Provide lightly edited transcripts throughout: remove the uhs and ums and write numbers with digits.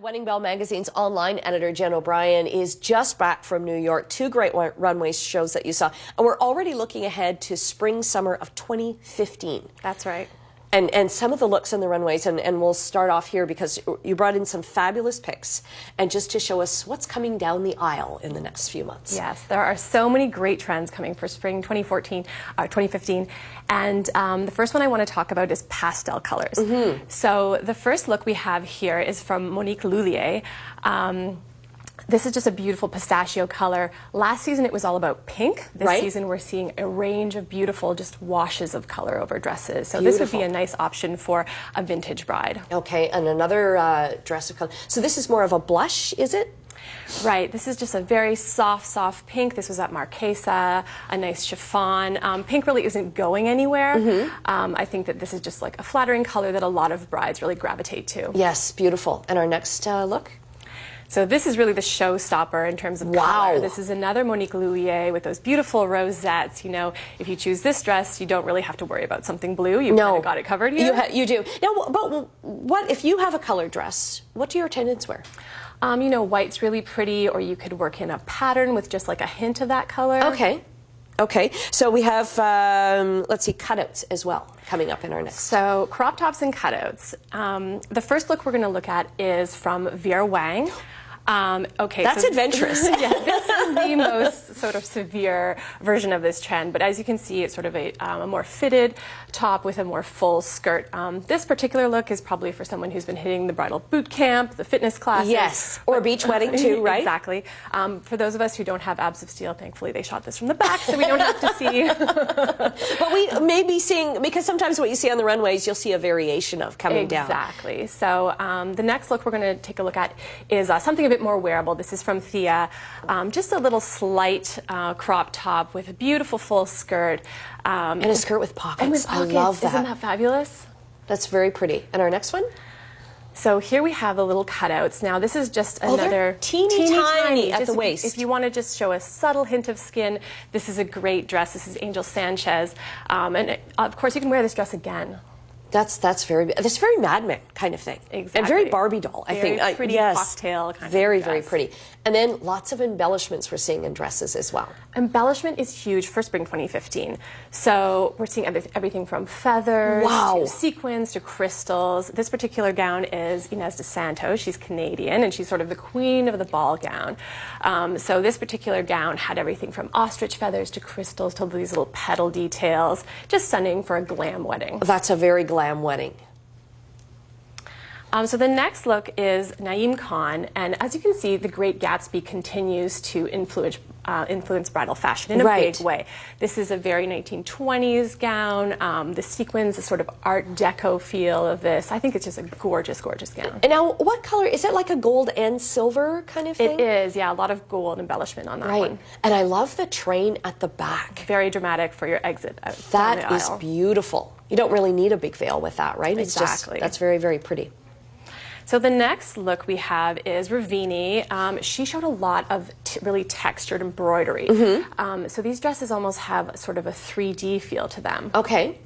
Wedding Bell Magazine's online editor, Jen O'Brien, is just back from New York. Two great runway shows that you saw. And we're already looking ahead to spring-summer of 2015. That's right. And some of the looks on the runways, and we'll start off here because you brought in some fabulous pics, and just to show us what's coming down the aisle in the next few months. Yes, there are so many great trends coming for spring 2015. And the first one I want to talk about is pastel colors. So the first look we have here is from Monique Lhuillier. This is just a beautiful pistachio color. Last season it was all about pink. This season we're seeing a range of beautiful just washes of color over dresses. So this would be a nice option for a vintage bride. Okay, and another dress of color. So this is more of a blush, is it? Right, this is just a very soft pink. This was at Marquesa, a nice chiffon. Pink really isn't going anywhere. I think that this is just like a flattering color that a lot of brides really gravitate to. Yes, beautiful. And our next look? So this is really the showstopper in terms of color. This is another Monique Lhuillier with those beautiful rosettes. You know, if you choose this dress, you don't really have to worry about something blue. You've kind of got it covered here. You do. Now, but what if you have a colored dress? What do your attendants wear? You know, white's really pretty, or you could work in a pattern with just like a hint of that color. Okay. Okay, so we have, let's see, cutouts as well coming up in our next. So crop tops and cutouts. The first look we're going to look at is from Vera Wang. Okay, that's adventurous. Yeah, this is the most sort of severe version of this trend, but as you can see, it's sort of a more fitted top with a more full skirt. This particular look is probably for someone who's been hitting the bridal boot camp, the fitness classes. Yes, or a beach wedding too, right? Exactly. For those of us who don't have abs of steel, thankfully they shot this from the back, so we don't have to see. But we may be seeing, because sometimes what you see on the runways, you'll see a variation of coming down. Exactly. So the next look we're going to take a look at is something a bit more wearable. This is from Thea. Just a little slight crop top with a beautiful full skirt. And a skirt with pockets. And with pockets. I love that. Isn't that fabulous? That's very pretty. And our next one? So here we have the little cutouts. Now this is just another teeny tiny at the waist. If you want to just show a subtle hint of skin, this is a great dress. This is Angel Sanchez. And of course you can wear this dress again. That's very Mad Men kind of thing. Exactly. And very Barbie doll, I think. Very pretty cocktail kind of dress. Very pretty. And then lots of embellishments we're seeing in dresses as well. Embellishment is huge for spring 2015. So we're seeing everything from feathers to sequins to crystals. This particular gown is Inez de Santos. She's Canadian and she's sort of the queen of the ball gown. So this particular gown had everything from ostrich feathers to crystals to these little petal details. Just stunning for a glam wedding. That's a very glam wedding. So the next look is Naeem Khan, and as you can see, the Great Gatsby continues to influence bridal fashion in a big way. This is a very 1920s gown. The sequins, the sort of Art Deco feel of this. I think it's just a gorgeous, gorgeous gown. And now, what color? Is it like a gold and silver kind of thing? It is, yeah, a lot of gold embellishment on that one. And I love the train at the back. Very dramatic for your exit down the That is aisle. beautiful. You don't really need a big veil with that, right? Exactly. That's very, very pretty. So the next look we have is Ravini. She showed a lot of really textured embroidery. So these dresses almost have sort of a 3D feel to them. Okay.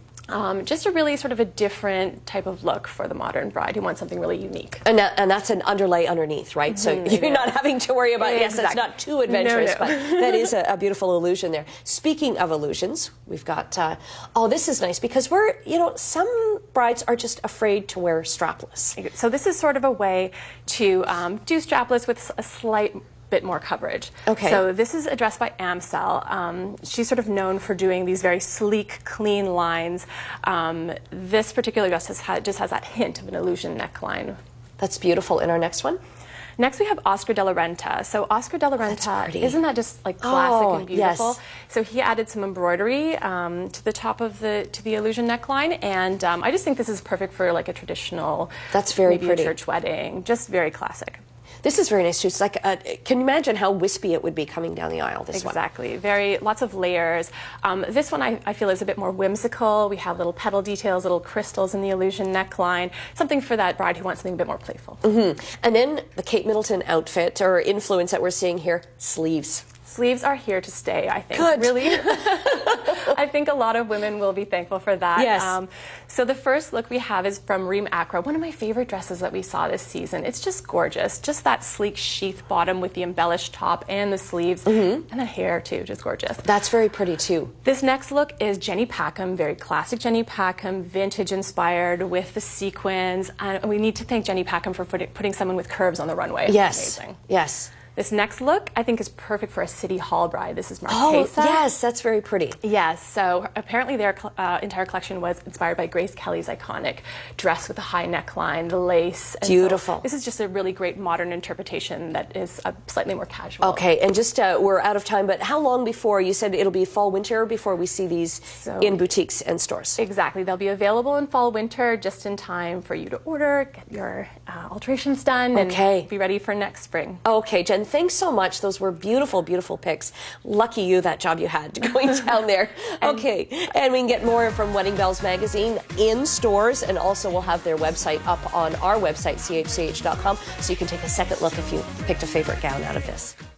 Just a really sort of a different type of look for the modern bride who wants something really unique. And that's an underlay underneath, right? So you're not having to worry about, yes, it's not too adventurous, but that is a beautiful illusion there. Speaking of illusions, we've got, oh, this is nice because some brides are just afraid to wear strapless. So this is sort of a way to do strapless with a slight bit more coverage. Okay. So this is a dress by Amsel. She's sort of known for doing these very sleek, clean lines. This particular dress just has that hint of an illusion neckline. That's beautiful. In our next one? Next we have Oscar de la Renta. So Oscar de la Renta, isn't that just like classic and beautiful? Yes. So he added some embroidery to the top of the illusion neckline, and I just think this is perfect for like a traditional, maybe a church wedding. Just very classic. This is very nice too. It's like, can you imagine how wispy it would be coming down the aisle, this one? Exactly. Lots of layers. This one I feel is a bit more whimsical. We have little petal details, little crystals in the illusion neckline. Something for that bride who wants something a bit more playful. And then the Kate Middleton outfit or influence that we're seeing here, sleeves. Sleeves are here to stay, I think. Good. Really. I think a lot of women will be thankful for that. Yes. So the first look we have is from Reem Acro, one of my favorite dresses that we saw this season. It's just gorgeous. Just that sleek sheath bottom with the embellished top and the sleeves, and the hair too, just gorgeous. That's very pretty too. This next look is Jenny Packham, very classic Jenny Packham, vintage inspired with the sequins. And we need to thank Jenny Packham for putting someone with curves on the runway. Yes. Amazing. Yes. This next look, I think, is perfect for a city hall bride. This is Marquesa. Oh, yes, that's very pretty. Yes, so apparently their entire collection was inspired by Grace Kelly's iconic dress with the high neckline, the lace. And beautiful. So this is just a really great modern interpretation that is slightly more casual. Okay, and just, we're out of time, but how long before, you said it'll be fall, winter, before we see these in boutiques and stores? Exactly. They'll be available in fall, winter, just in time for you to order, get your alterations done, and be ready for next spring. Okay, Jen, thanks so much. Those were beautiful, beautiful picks. Lucky you, that job you had going down there. Okay, and we can get more from Wedding Bells magazine in stores, and also we'll have their website up on our website, chch.com, so you can take a second look if you picked a favorite gown out of this.